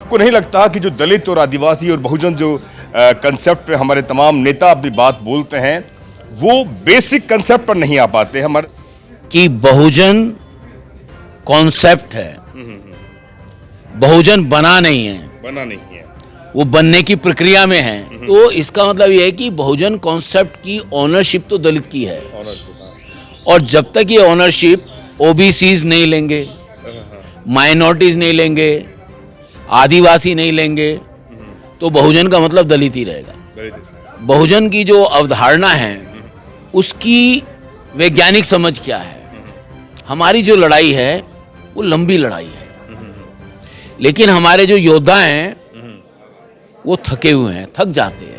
को नहीं लगता कि जो दलित और आदिवासी और बहुजन जो कंसेप्ट पे हमारे तमाम नेता अपनी बात बोलते हैं वो बेसिक कंसेप्ट पर नहीं आ पाते हमारे कि बहुजन कॉन्सेप्ट है, बहुजन बना नहीं है, वो बनने की प्रक्रिया में है। तो इसका मतलब ये है कि बहुजन कॉन्सेप्ट की ओनरशिप तो दलित की है, और जब तक ये ओनरशिप ओबीसीज नहीं लेंगे, माइनॉरिटीज नहीं लेंगे, आदिवासी नहीं लेंगे, तो बहुजन का मतलब दलित ही रहेगा। बहुजन की जो अवधारणा है उसकी वैज्ञानिक समझ क्या है? हमारी जो लड़ाई है वो लंबी लड़ाई है, लेकिन हमारे जो योद्धा हैं वो थके हुए हैं, थक जाते हैं।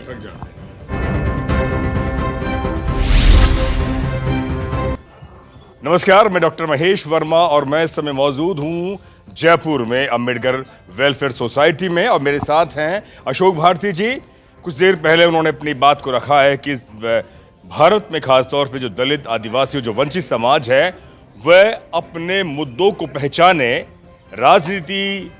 नमस्कार, मैं डॉक्टर महेश वर्मा और मैं इस समय मौजूद हूं जयपुर में अम्बेडकर वेलफेयर सोसाइटी में, और मेरे साथ हैं अशोक भारती जी। कुछ देर पहले उन्होंने अपनी बात को रखा है कि भारत में खासतौर पे जो दलित, आदिवासी और जो वंचित समाज है वह अपने मुद्दों को पहचाने। राजनीति,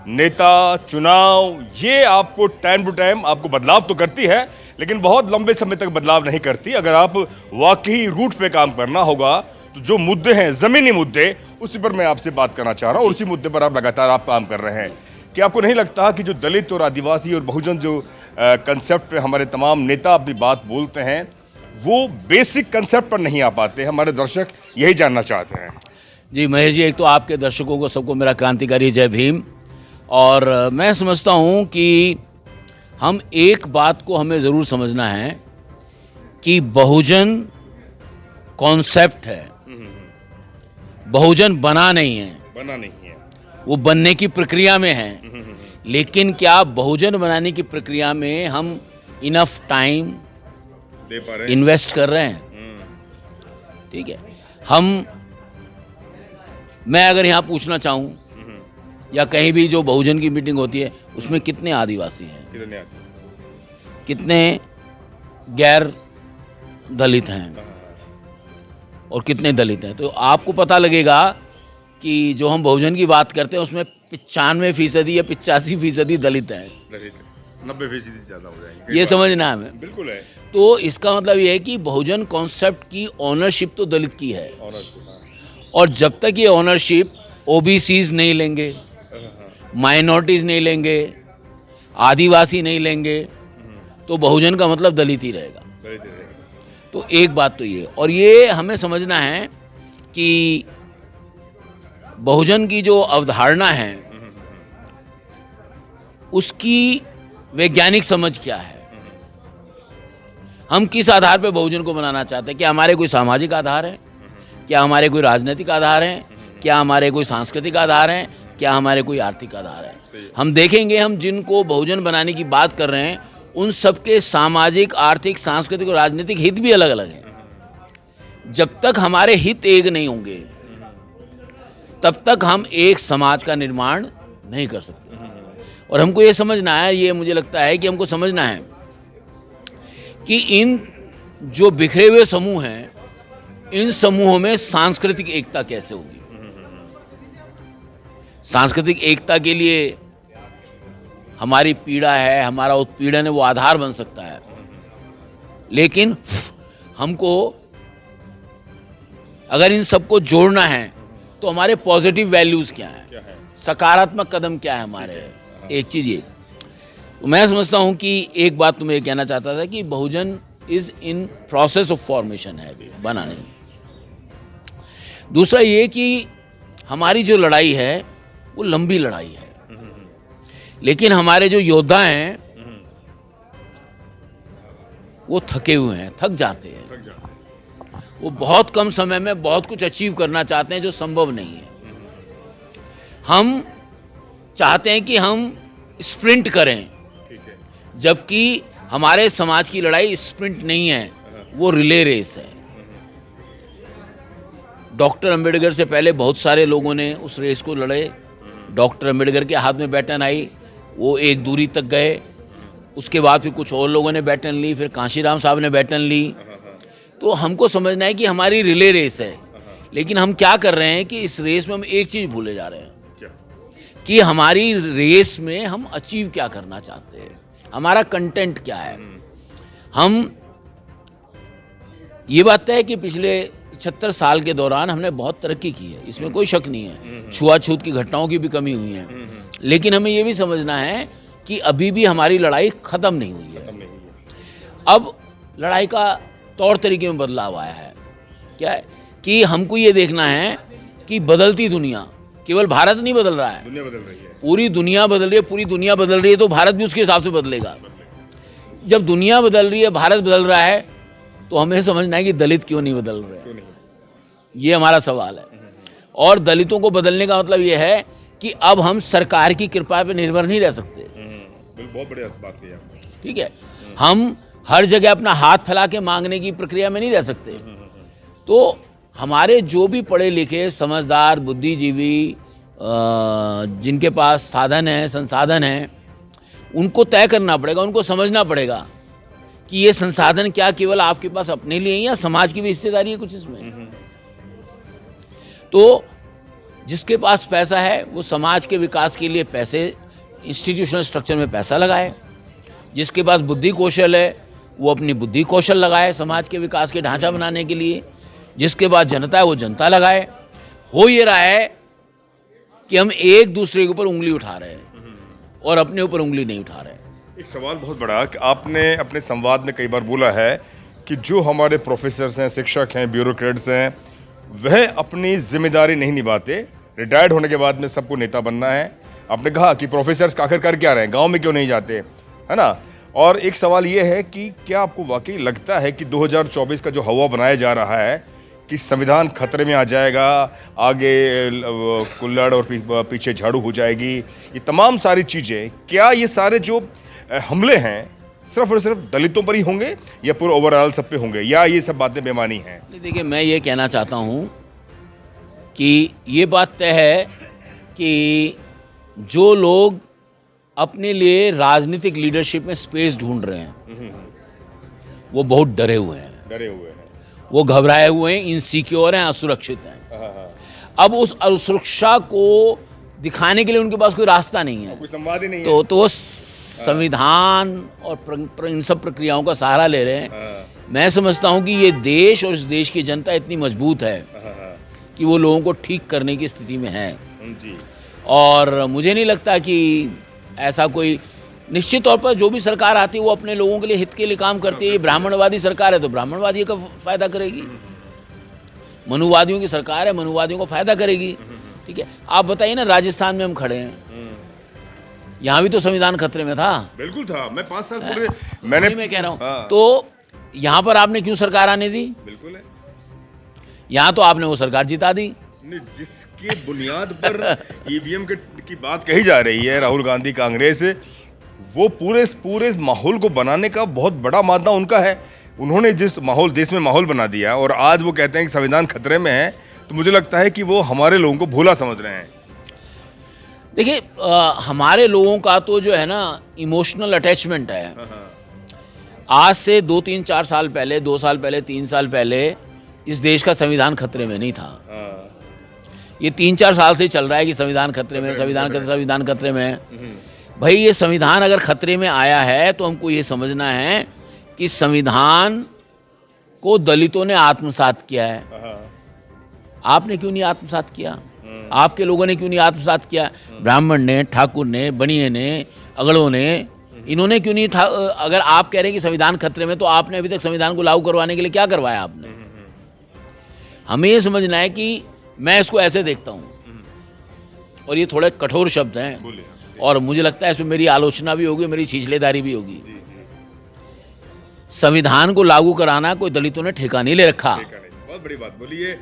नेता, चुनाव, ये आपको टाइम टू टाइम आपको बदलाव तो करती है, लेकिन बहुत लंबे समय तक बदलाव नहीं करती। अगर आप वाकई रूट पे काम करना होगा तो जो मुद्दे हैं, ज़मीनी मुद्दे, उसी पर मैं आपसे बात करना चाह रहा हूँ, और उसी मुद्दे पर आप लगातार काम कर रहे हैं। कि आपको नहीं लगता कि जो दलित और आदिवासी और बहुजन जो कंसेप्ट पे हमारे तमाम नेता अपनी बात बोलते हैं वो बेसिक कंसेप्ट पर नहीं आ पाते? हमारे दर्शक यही जानना चाहते हैं। जी महेश जी, एक तो आपके दर्शकों को सबको मेरा क्रांतिकारी जय भीम। और मैं समझता हूँ कि हम एक बात को हमें ज़रूर समझना है कि बहुजन कॉन्सेप्ट है, बहुजन बना नहीं है, वो बनने की प्रक्रिया में है। लेकिन क्या बहुजन बनाने की प्रक्रिया में हम इनफ टाइम दे पा रहे हैं, इन्वेस्ट कर रहे हैं? ठीक है, मैं अगर यहाँ पूछना चाहूँ या कहीं भी जो बहुजन की मीटिंग होती है उसमें कितने आदिवासी हैं, कितने गैर दलित हैं और कितने दलित हैं, तो आपको पता लगेगा कि जो हम बहुजन की बात करते हैं उसमें 95% या 85% दलित हैं, 90% ज़्यादा हो जाएंगे। ये समझना हमें बिल्कुल है। तो इसका मतलब ये है कि बहुजन कॉन्सेप्ट की ओनरशिप तो दलित की है, और जब तक ये ओनरशिप ओबीसीज नहीं लेंगे, माइनॉरिटीज नहीं लेंगे, आदिवासी नहीं लेंगे, तो बहुजन का मतलब दलित ही रहेगा। तो एक बात तो ये, और ये हमें समझना है कि बहुजन की जो अवधारणा है उसकी वैज्ञानिक समझ क्या है? हम किस आधार पे बहुजन को बनाना चाहते हैं? क्या हमारे कोई सामाजिक आधार है? क्या हमारे कोई राजनीतिक आधार है? क्या हमारे कोई सांस्कृतिक आधार है? क्या हमारे कोई आर्थिक आधार है? हम देखेंगे, हम जिनको बहुजन बनाने की बात कर रहे हैं उन सबके सामाजिक, आर्थिक, सांस्कृतिक और राजनीतिक हित भी अलग अलग हैं। जब तक हमारे हित एक नहीं होंगे तब तक हम एक समाज का निर्माण नहीं कर सकते। और हमको ये समझना है, ये मुझे लगता है कि हमको समझना है कि इन जो बिखरे हुए समूह हैं, इन समूहों में सांस्कृतिक एकता कैसे होगी। सांस्कृतिक एकता के लिए हमारी पीड़ा है, हमारा उत्पीड़न है, वो आधार बन सकता है, लेकिन हमको अगर इन सबको जोड़ना है तो हमारे पॉजिटिव वैल्यूज़ क्या हैं, सकारात्मक कदम क्या है हमारे। एक चीज़ ये, तो मैं समझता हूँ कि एक बात तो मैं ये कहना चाहता था कि Bahujan is in process of formation है, अभी बना नहीं। दूसरा ये कि हमारी जो लड़ाई है वो लंबी लड़ाई है, लेकिन हमारे जो योद्धा हैं वो थके हुए हैं, थक जाते हैं। वो बहुत कम समय में बहुत कुछ अचीव करना चाहते हैं जो संभव नहीं है। हम चाहते हैं कि हम स्प्रिंट करें, जबकि हमारे समाज की लड़ाई स्प्रिंट नहीं है, वो रिले रेस है। डॉक्टर अंबेडकर से पहले बहुत सारे लोगों ने उस रेस को लड़े। डॉक्टर अंबेडकर के हाथ में बैटन आई, वो एक दूरी तक गए, उसके बाद फिर कुछ और लोगों ने बैटन ली, फिर कांशीराम साहब ने बैटन ली। तो हमको समझना है कि हमारी रिले रेस है, लेकिन हम क्या कर रहे हैं कि इस रेस में हम एक चीज़ भूले जा रहे हैं कि हमारी रेस में हम अचीव क्या करना चाहते हैं, हमारा कंटेंट क्या है। हम ये बात है कि पिछले 76 साल के दौरान हमने बहुत तरक्की की है, इसमें कोई शक नहीं है। छुआछूत की घटनाओं की भी कमी हुई है, लेकिन हमें ये भी समझना है कि अभी भी हमारी लड़ाई ख़त्म नहीं हुई है। अब लड़ाई का तौर तरीके में बदलाव आया है। क्या है कि हमको ये देखना है कि बदलती दुनिया, केवल भारत नहीं बदल रहा है, दुनिया बदल रही है, पूरी दुनिया बदल रही है। पूरी दुनिया बदल रही है तो भारत भी उसके हिसाब से बदलेगा। जब दुनिया बदल रही है, भारत बदल रहा है, तो हमें समझना है कि दलित क्यों नहीं बदल रहे हैं, ये हमारा सवाल है। और दलितों को बदलने का मतलब ये है कि अब हम सरकार की कृपा पर निर्भर नहीं रह सकते। बहुत बढ़िया बात कही आपने। ठीक है, हम हर जगह अपना हाथ फैला के मांगने की प्रक्रिया में नहीं रह सकते। तो हमारे जो भी पढ़े लिखे, समझदार, बुद्धिजीवी, जिनके पास साधन है, संसाधन हैं, उनको तय करना पड़ेगा, उनको समझना पड़ेगा कि ये संसाधन क्या केवल आपके पास अपने लिए या समाज की भी हिस्सेदारी है कुछ इसमें। तो जिसके पास पैसा है वो समाज के विकास के लिए पैसे, इंस्टीट्यूशनल स्ट्रक्चर में पैसा लगाए। जिसके पास बुद्धि कौशल है वो अपनी बुद्धि कौशल लगाए समाज के विकास के ढांचा बनाने के लिए। जिसके पास जनता है वो जनता लगाए। हो ये रहा है कि हम एक दूसरे के ऊपर उंगली उठा रहे हैं और अपने ऊपर उंगली नहीं उठा रहे। एक सवाल बहुत बड़ा कि आपने अपने संवाद में कई बार बोला है कि जो हमारे प्रोफेसर्स हैं, शिक्षक हैं, ब्यूरोक्रेट्स हैं, वह अपनी जिम्मेदारी नहीं निभाते। रिटायर्ड होने के बाद में सबको नेता बनना है। आपने कहा कि प्रोफेसर्स आखिरकार क्या रहे हैं, गांव में क्यों नहीं जाते, है ना। और एक सवाल ये है कि क्या आपको वाकई लगता है कि 2024 का जो हवा बनाया जा रहा है कि संविधान खतरे में आ जाएगा, आगे कुल्हड़ और पीछे झाड़ू हो जाएगी, ये तमाम सारी चीज़ें, क्या ये सारे जो हमले हैं सिर्फ और सिर्फ दलितों पर ही होंगे या पूरे ओवरऑल सब पे होंगे, या ये सब बातें बेमानी हैं? देखिए, मैं ये कहना चाहता हूँ कि ये बात तय है कि जो लोग अपने लिए राजनीतिक लीडरशिप में स्पेस ढूंढ रहे हैं वो बहुत डरे हुए हैं, वो घबराए हुए हैं, इनसिक्योर हैं, असुरक्षित हैं। अब उस असुरक्षा को दिखाने के लिए उनके पास कोई रास्ता नहीं है, कोई संवाद ही नहीं है। तो वो संविधान और इन सब प्रक्रियाओं का सहारा ले रहे हैं। मैं समझता हूँ कि ये देश और इस देश की जनता इतनी मजबूत है कि वो लोगों को ठीक करने की स्थिति में है। और मुझे नहीं लगता कि ऐसा कोई, निश्चित तौर पर जो भी सरकार आती है वो अपने लोगों के लिए, हित के लिए काम करती है। ये ब्राह्मणवादी सरकार है तो ब्राह्मणवादी का फायदा करेगी, मनुवादियों की सरकार है, मनुवादियों को फायदा करेगी। ठीक है, आप बताइए ना, राजस्थान में हम खड़े हैं, यहाँ भी तो संविधान खतरे में था। बिल्कुल था। मैं 5 साल पूरे मैं कह रहा हूँ। तो यहाँ पर आपने क्यों सरकार आने दी? बिल्कुल है, यहाँ तो आपने वो सरकार जिता दी। जिसके बुनियाद पर ईवीएम की बात कही जा रही है, राहुल गांधी, कांग्रेस, वो पूरे माहौल को बनाने का बहुत बड़ा मादा उनका है। उन्होंने जिस माहौल, देश में माहौल बना दिया और आज वो कहते हैं कि संविधान खतरे में है, तो मुझे लगता है कि वो हमारे लोगों को भोला समझ रहे हैं। देखिए, हमारे लोगों का तो जो है ना इमोशनल अटैचमेंट है। आज से 2, 3, 4 साल पहले, 2 साल पहले, 3 साल पहले इस देश का संविधान खतरे में नहीं था। ये 3-4 साल से चल रहा है कि संविधान खतरे में, संविधान खतरे में है। भाई, ये संविधान अगर खतरे में आया है तो हमको ये समझना है कि संविधान को दलितों ने आत्मसात किया है। आपने क्यों नहीं आत्मसात किया? आपके लोगों ने क्यों नहीं आत्मसात किया? ब्राह्मण ने, ठाकुर ने, बनिए ने, अगड़ों ने, इन्होंने क्यों नहीं? अगर आप कह रहे हैं कि संविधान खतरे में, तो आपने अभी तक संविधान को लागू करवाने के लिए क्या करवाया आपने? हमें ये समझना है कि मैं इसको ऐसे देखता हूँ, और ये थोड़े कठोर शब्द हैं और मुझे लगता है इसमें मेरी आलोचना भी होगी, मेरी छिछलेदारी भी होगी। संविधान को लागू कराना कोई दलितों ने ठेका नहीं ले रखा। बहुत बड़ी बात बोली, ये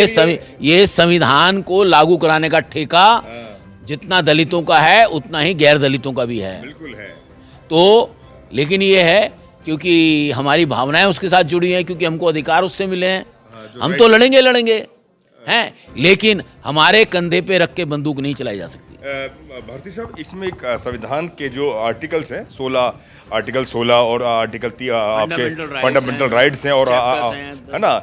सही है। ये संविधान को लागू कराने का ठेका जितना दलितों का है उतना ही गैर दलितों का भी है। बिल्कुल है। तो लेकिन ये है क्योंकि हमारी भावनाएं उसके साथ जुड़ी हैं, क्योंकि हमको अधिकार उससे मिले हैं, हम तो लड़ेंगे हैं, लेकिन हमारे कंधे पे रख के बंदूक नहीं चलाई जा सकती। भारती साहब, इसमें एक संविधान के जो आर्टिकल्स हैं, आर्टिकल 16 और आर्टिकल आपके फंडामेंटल राइट्स हैं और है ना,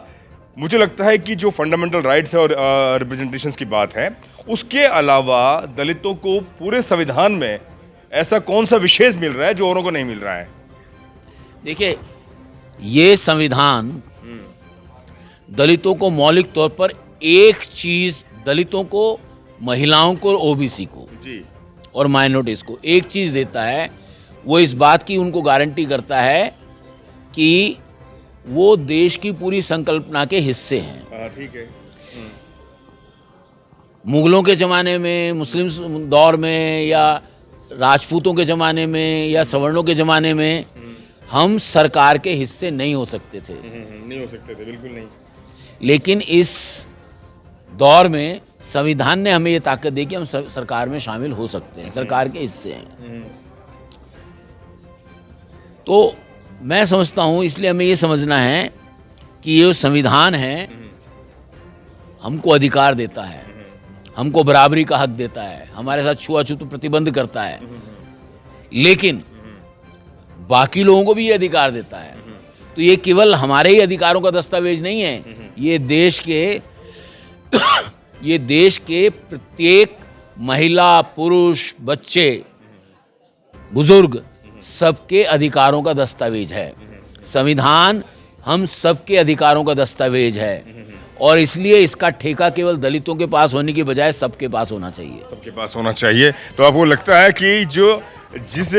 मुझे लगता है कि जो फंडामेंटल राइट्स है और रिप्रेजेंटेशंस की बात है, उसके अलावा दलितों को पूरे संविधान में ऐसा कौन सा विशेष मिल रहा है जो औरों को नहीं मिल रहा है? देखिए, ये संविधान दलितों को मौलिक तौर पर एक चीज, दलितों को, महिलाओं को, ओबीसी को जी और माइनॉरिटीज को एक चीज देता है। वो इस बात की उनको गारंटी करता है कि वो देश की पूरी संकल्पना के हिस्से हैं। हाँ, ठीक है। मुगलों के ज़माने में, मुस्लिम दौर में, या राजपूतों के ज़माने में, या सवर्णों के ज़माने में हम सरकार के हिस्से नहीं हो सकते थे। नहीं हो सकते थे, बिल्कुल नहीं। लेकिन इस दौर में संविधान ने हमें ये ताकत दी कि हम सरकार में शामिल हो सकते हैं, सरकार के हिस्से हैं। तो मैं समझता हूँ, इसलिए हमें ये समझना है कि ये जो संविधान है हमको अधिकार देता है, हमको बराबरी का हक देता है, हमारे साथ छुआछूत पर प्रतिबंध करता है, लेकिन बाकी लोगों को भी ये अधिकार देता है। तो ये केवल हमारे ही अधिकारों का दस्तावेज नहीं है, ये देश के प्रत्येक महिला, पुरुष, बच्चे, बुजुर्ग सबके अधिकारों का दस्तावेज है। संविधान हम सबके अधिकारों का दस्तावेज है, और इसलिए इसका ठेका केवल दलितों के पास होने की बजाय सबके पास होना चाहिए। सबके पास होना चाहिए। तो आपको लगता है कि जिस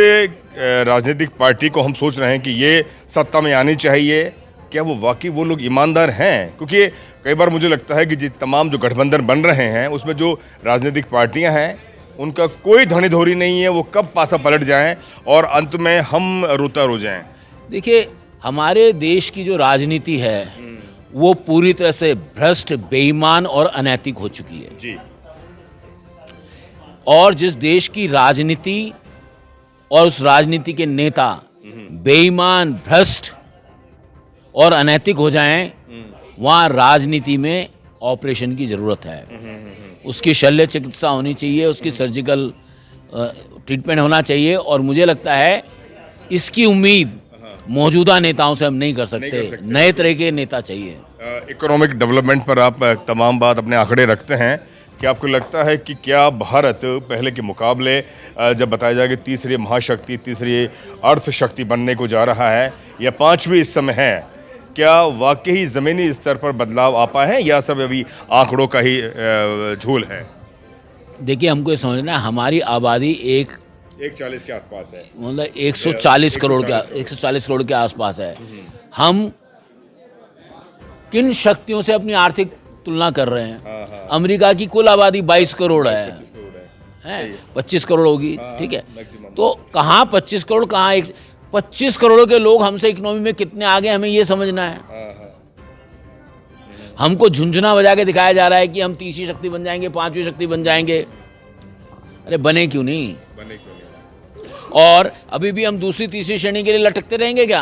राजनीतिक पार्टी को हम सोच रहे हैं कि ये सत्ता में आनी चाहिए, क्या वो वाकई वो लोग ईमानदार हैं? क्योंकि कई बार मुझे लगता है कि तमाम जो गठबंधन बन रहे हैं उसमें जो राजनीतिक पार्टियां हैं उनका कोई धनीधोरी नहीं है, वो कब पासा पलट जाएं और अंत में हम रोता रो जाएं। देखिए, हमारे देश की जो राजनीति है वो पूरी तरह से भ्रष्ट, बेईमान और अनैतिक हो चुकी है जी। और जिस देश की राजनीति और उस राजनीति के नेता बेईमान, भ्रष्ट और अनैतिक हो जाएं, वहाँ राजनीति में ऑपरेशन की ज़रूरत है। उसकी शल्य चिकित्सा होनी चाहिए, उसकी सर्जिकल ट्रीटमेंट होना चाहिए, और मुझे लगता है इसकी उम्मीद मौजूदा नेताओं से हम नहीं कर सकते। नए तरह के नेता चाहिए। इकोनॉमिक डेवलपमेंट पर आप तमाम बात अपने आंकड़े रखते हैं, क्या आपको लगता है कि क्या भारत पहले के मुकाबले जब बताया जाए कि तीसरी महाशक्ति, तीसरी अर्थशक्ति बनने को जा रहा है या पांचवी इस समय है, क्या वाकई ज़मीनी स्तर पर बदलाव आ पाए हैं या सब अभी आंकड़ों का ही झोल है? देखिए, हमको ये समझना है, हमारी आबादी 140 के आसपास है, मतलब 140 करोड़ के आसपास है। हम किन शक्तियों से अपनी आर्थिक तुलना कर रहे हैं? अमेरिका की कुल आबादी 22 करोड़ है, 25 करोड़ होगी, ठीक है। तो कहाँ 25 करोड़, कहाँ 25 करोड़ के लोग हमसे इकोनॉमी में कितने आगे, हमें ये समझना है। हमको झुंझुना बजा के दिखाया जा रहा है कि हम तीसरी शक्ति बन जाएंगे, पांचवी शक्ति बन जाएंगे। अरे बने क्यों नहीं? और अभी भी हम दूसरी तीसरी श्रेणी के लिए लटकते रहेंगे क्या?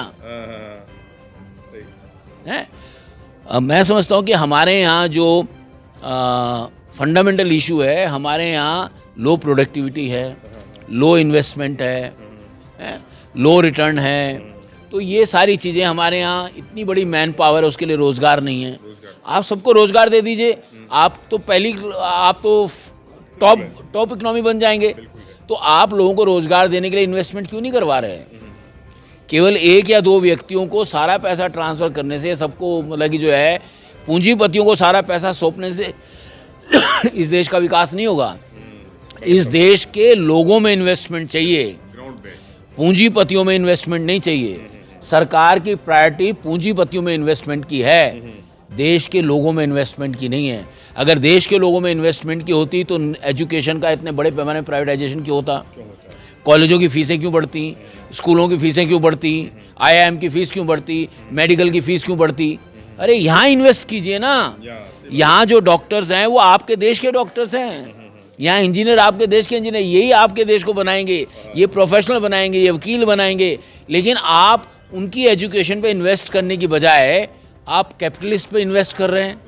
हैं? मैं समझता हूँ कि हमारे यहाँ जो फंडामेंटल इशू है, हमारे यहाँ लो प्रोडक्टिविटी है, लो इन्वेस्टमेंट है, लो रिटर्न है। तो ये सारी चीज़ें हमारे यहाँ, इतनी बड़ी मैन पावर है, उसके लिए रोज़गार नहीं है। आप सबको रोज़गार दे दीजिए, आप तो टॉप इकोनॉमी बन जाएंगे। तो आप लोगों को रोज़गार देने के लिए इन्वेस्टमेंट क्यों नहीं करवा रहे हैं? केवल एक या दो व्यक्तियों को सारा पैसा ट्रांसफ़र करने से, सबको मतलब कि जो है पूंजीपतियों को सारा पैसा सौंपने से इस देश का विकास नहीं होगा। इस देश के लोगों में इन्वेस्टमेंट चाहिए, पूंजीपतियों में इन्वेस्टमेंट नहीं चाहिए। सरकार की प्रायोरिटी पूंजीपतियों में इन्वेस्टमेंट की है, देश के लोगों में इन्वेस्टमेंट की नहीं है। अगर देश के लोगों में इन्वेस्टमेंट की होती तो एजुकेशन का इतने बड़े पैमाने पर प्राइवेटाइजेशन क्यों होता? कॉलेजों की फ़ीसें क्यों बढ़ती? स्कूलों की फ़ीसें क्यों बढ़ती? IIM की फ़ीस क्यों बढ़ती? मेडिकल की फ़ीस क्यों बढ़ती? अरे यहाँ इन्वेस्ट कीजिए ना। यहाँ जो डॉक्टर्स हैं वो आपके देश के डॉक्टर्स हैं, यहाँ इंजीनियर आपके देश के इंजीनियर, यही आपके देश को बनाएंगे, ये प्रोफेशनल बनाएंगे, ये वकील बनाएंगे। लेकिन आप उनकी एजुकेशन पे इन्वेस्ट करने की बजाय आप कैपिटलिस्ट पे इन्वेस्ट कर रहे हैं।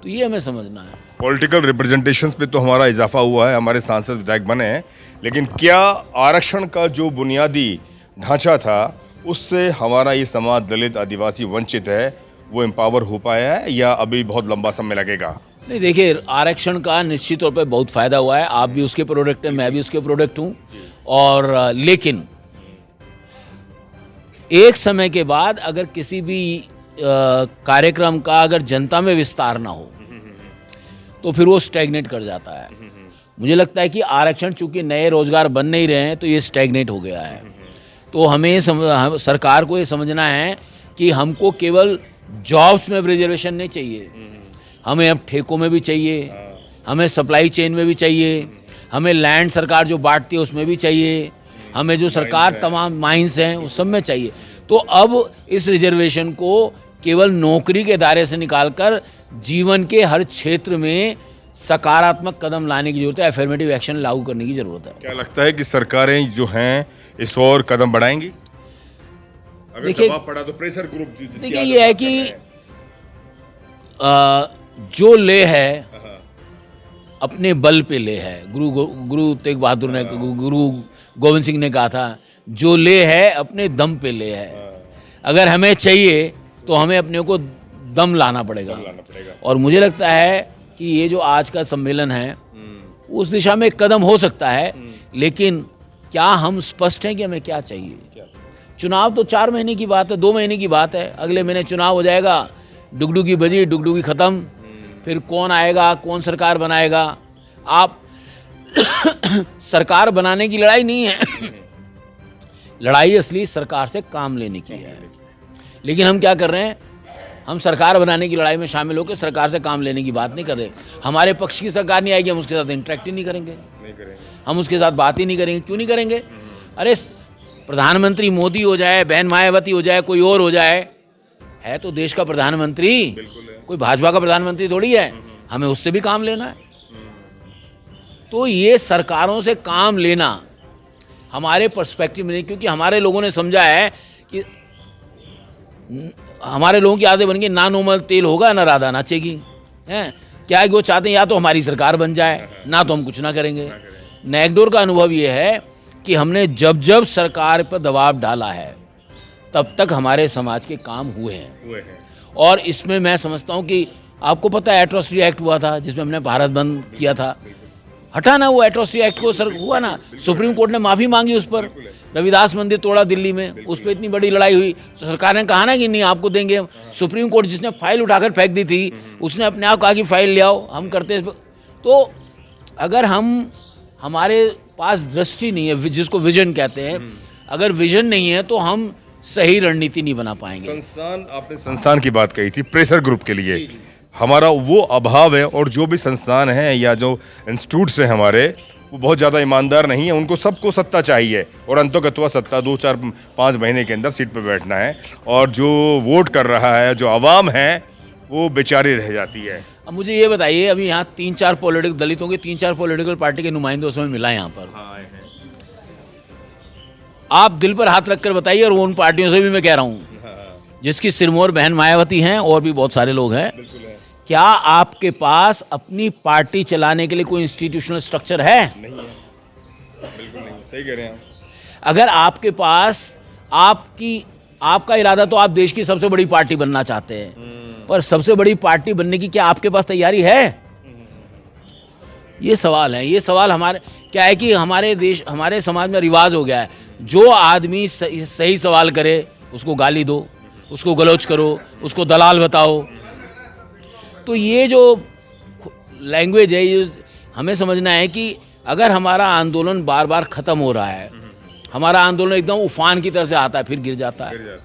तो ये हमें समझना है। पॉलिटिकल रिप्रेजेंटेशंस पे तो हमारा इजाफा हुआ है, हमारे सांसद विधायक बने हैं, लेकिन क्या आरक्षण का जो बुनियादी ढांचा था उससे हमारा ये समाज, दलित, आदिवासी, वंचित है, वो एम्पावर हो पाया है या अभी बहुत लंबा समय लगेगा? नहीं, देखिए, आरक्षण का निश्चित तौर पे बहुत फ़ायदा हुआ है। आप भी उसके प्रोडक्ट हैं, मैं भी उसके प्रोडक्ट हूँ। और लेकिन एक समय के बाद अगर किसी भी कार्यक्रम का अगर जनता में विस्तार ना हो तो फिर वो स्टैग्नेट कर जाता है। मुझे लगता है कि आरक्षण चूंकि नए रोजगार बन नहीं रहे हैं तो ये स्टैग्नेट हो गया है। तो हमें सरकार को ये समझना है कि हमको केवल जॉब्स में रिजर्वेशन नहीं चाहिए, हमें अब ठेकों में भी चाहिए, हमें सप्लाई चेन में भी चाहिए, हमें लैंड सरकार जो बांटती है उसमें भी चाहिए, हमें जो सरकार तमाम माइंस हैं उस सब में चाहिए। तो अब इस रिजर्वेशन को केवल नौकरी के दायरे से निकालकर जीवन के हर क्षेत्र में सकारात्मक कदम लाने की जरूरत है, एफर्मेटिव एक्शन लागू करने की जरूरत है। क्या लगता है कि सरकारें जो हैं इस और कदम बढ़ाएंगी? अगर दबाव पड़ा तो प्रेशर ग्रुप देखिए, ये है कि जो ले है अपने बल पे ले है। गुरु तेग बहादुर ने, गुरु गोविंद सिंह ने कहा था, जो ले है अपने दम पे ले है। अगर हमें चाहिए तो हमें अपने को दम लाना पड़ेगा। और मुझे लगता है कि ये जो आज का सम्मेलन है उस दिशा में एक कदम हो सकता है, लेकिन क्या हम स्पष्ट हैं कि हमें क्या चाहिए? चुनाव तो 4 महीने की बात है, 2 महीने की बात है। अगले महीने चुनाव हो जाएगा, डुगडुगी बजी, डुगडुगी खत्म। फिर कौन आएगा, कौन सरकार बनाएगा? आप सरकार बनाने की लड़ाई नहीं है, लड़ाई असली सरकार से काम लेने की है। लेकिन हम क्या कर रहे हैं? हम सरकार बनाने की लड़ाई में शामिल होकर सरकार से काम लेने की बात नहीं कर रहे। हमारे पक्ष की सरकार नहीं आएगी, हम उसके साथ इंटरेक्ट ही नहीं करेंगे, हम उसके साथ बात ही नहीं करेंगे। क्यों नहीं करेंगे? अरे प्रधानमंत्री मोदी हो जाए, बहन मायावती हो जाए, कोई और हो जाए, है तो देश का प्रधानमंत्री, कोई भाजपा का प्रधानमंत्री थोड़ी है। हमें उससे भी काम लेना है। तो ये सरकारों से काम लेना हमारे पर्सपेक्टिव में नहीं, क्योंकि हमारे लोगों ने समझा है कि हमारे लोगों की आदत बन गई, ना नॉर्मल तेल होगा ना राधा नाचेगी। हैं क्या है कि वो चाहते हैं या तो हमारी सरकार बन जाए, ना तो हम कुछ ना करेंगे। नेकडोर का अनुभव ये है कि हमने जब जब सरकार पर दबाव डाला है तब तक हमारे समाज के काम हुए हैं। और इसमें मैं समझता हूँ कि आपको पता है एट्रोसिटी एक्ट हुआ था जिसमें हमने भारत बंद किया था। हटाना वो एट्रोसिटी एक्ट को सर हुआ ना, सुप्रीम कोर्ट ने माफ़ी मांगी उस पर। रविदास मंदिर तोड़ा दिल्ली में, उस पर इतनी बड़ी लड़ाई हुई। सरकार ने कहा ना कि नहीं आपको देंगे। सुप्रीम कोर्ट जिसने फाइल उठाकर फेंक दी थी उसने अपने आप कहा कि फाइल ले आओ, हम करते। तो अगर हमारे पास दृष्टि नहीं है, जिसको विजन कहते हैं, अगर विजन नहीं है तो हम सही रणनीति नहीं बना पाएंगे। आपने संस्थान की बात कही थी, प्रेशर ग्रुप के लिए हमारा वो अभाव है। और जो भी संस्थान हैं या जो इंस्टीट्यूट्स हैं हमारे, वो बहुत ज़्यादा ईमानदार नहीं है। उनको सबको सत्ता चाहिए और अंतोगत्वा सत्ता 2, 4, 5 महीने के अंदर सीट पर बैठना है। और जो वोट कर रहा है, जो आवाम है, वो बेचारी रह जाती है। अब मुझे ये बताइए, अभी यहाँ 3-4 पॉलिटिकल दलितों के 3-4 पॉलिटिकल पार्टी के नुमाइंदे उसमें मिला यहाँ पर। आप दिल पर हाथ रखकर बताइए, और उन पार्टियों से भी मैं कह रहा हूँ जिसकी सिरमौर बहन मायावती हैं और भी बहुत सारे लोग हैं, क्या आपके पास अपनी पार्टी चलाने के लिए कोई इंस्टीट्यूशनल स्ट्रक्चर है? नहीं है, बिल्कुल नहीं। सही कह रहे हैं आप। अगर आपके पास आपका इरादा तो आप देश की सबसे बड़ी पार्टी बनना चाहते हैं, पर सबसे बड़ी पार्टी बनने की क्या आपके पास तैयारी है? ये सवाल है। ये सवाल हमारे क्या है कि हमारे समाज में रिवाज हो गया है, जो आदमी सही सवाल करे उसको गाली दो, उसको गलौज करो, उसको दलाल बताओ। तो ये जो लैंग्वेज है, ये हमें समझना है कि अगर हमारा आंदोलन बार बार ख़त्म हो रहा है, हमारा आंदोलन एकदम उफान की तरह से आता है फिर गिर जाता है,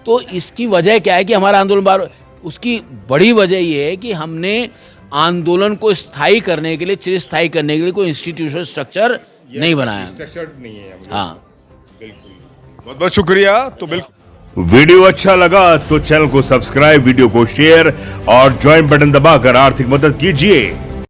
तो इसकी वजह क्या है कि हमारा आंदोलन उसकी बड़ी वजह ये है कि हमने आंदोलन को स्थायी करने के लिए, चिरस्थायी करने के लिए कोई इंस्टीट्यूशनल स्ट्रक्चर नहीं बनाया। स्ट्रक्चर नहीं है। हाँ, बिल्कुल। बहुत बहुत शुक्रिया। तो बिल्कुल वीडियो अच्छा लगा तो चैनल को सब्सक्राइब, वीडियो को शेयर और ज्वाइन बटन दबाकर आर्थिक मदद कीजिए।